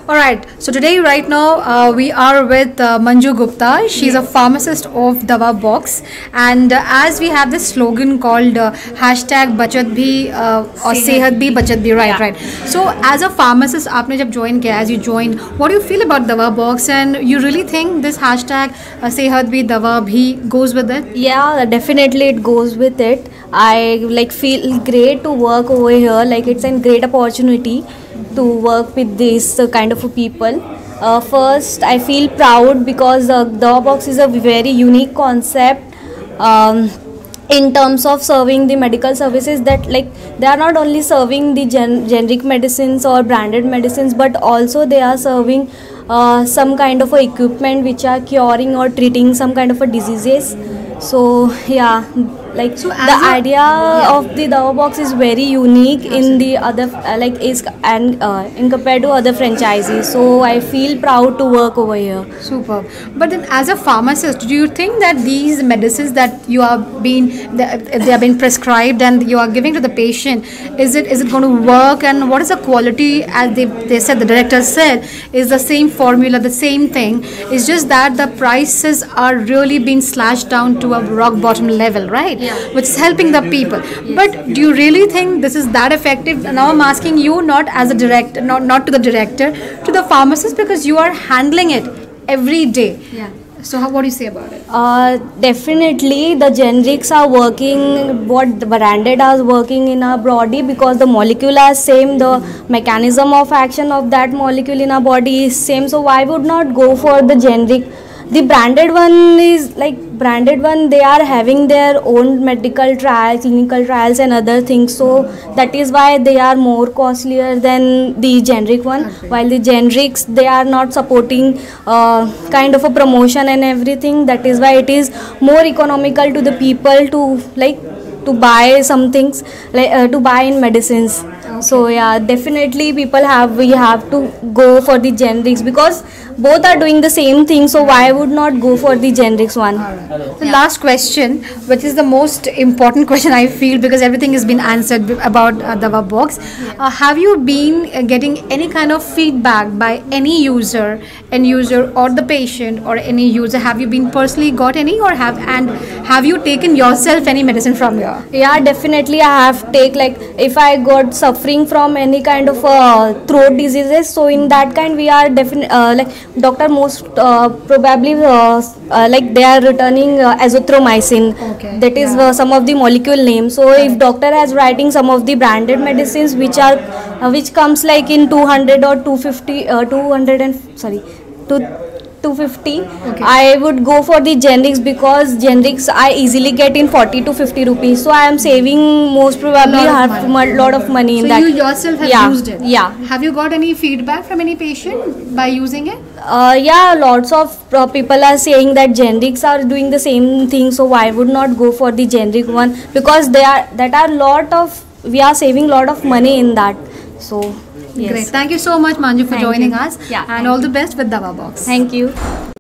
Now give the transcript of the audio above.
All right. So today, right now, we are with Manju Gupta. She's a pharmacist of Dawa Box, and as we have this slogan called hashtag बचत भी और सेहत भी बचत भी. Right, right. So as a pharmacist, आपने जब join किया, as you joined, what do you feel about Dawa Box, and you really think this hashtag सेहत भी दवा भी goes with it? Yeah, definitely it goes with it. I like feel great to work over here. Like it's a great opportunity to work with this kind of people. First, I feel proud because the box is a very unique concept. In terms of serving the medical services, that like they are not only serving the generic medicines or branded medicines, but also they are serving some kind of equipment which are curing or treating some kind of diseases. So yeah, like so the idea of the Dawa Box is very unique in the other in compared to other franchises. So I feel proud to work over here. Super. But then, as a pharmacist, do you think that these medicines that you are they have been prescribed and you are giving to the patient, is it going to work? And what is the quality? As they said, the director said, is the same formula, the same thing. It's just that the prices are really being slashed down to a rock bottom level, right? Yeah. Which is helping the people. Yes. But do you really think this is that effective? Now I'm asking you, not as a director, not to the director, to the pharmacist, because you are handling it every day. Yeah. So what do you say about it? Definitely the generics are working, what the branded are working in our body, because the molecule are same, the mechanism of action of that molecule in our body is same. So why would not go for the generic? The branded one is like they are having their own medical trials, clinical trials and other things, so that is why they are more costlier than the generic one. Okay. While the generics, they are not supporting kind of a promotion and everything, that is why it is more economical to the people to buy some things, to buy in medicines. Okay. So yeah, definitely we have to go for the generics because both are doing the same thing, so why would not go for the generics one? Right. The last question, which is the most important question I feel, because everything has been answered about Dawa Box. Have you been getting any kind of feedback by any user, end user or the patient or any user? Have you been personally got any, or have you taken yourself any medicine from here? Yeah, definitely I have if I got suffering from any kind of throat diseases, so in that kind we are definitely doctor most probably they are returning azithromycin. Okay. That is some of the molecule names. So if doctor has writing some of the branded medicines which comes like in 200 or 250 250, okay, I would go for the generics, because generics I easily get in 40 to 50 rupees. So I am saving most probably lot of money in that. So you yourself have used it? Yeah. Have you got any feedback from any patient by using it? Yeah, lots of people are saying that generics are doing the same thing. So why would not go for the generic one? Because we are saving lot of money in that. So. Yes. Great. Thank you so much, Manju, for joining us. Yeah. And all the best with Dawa Box. Thank you.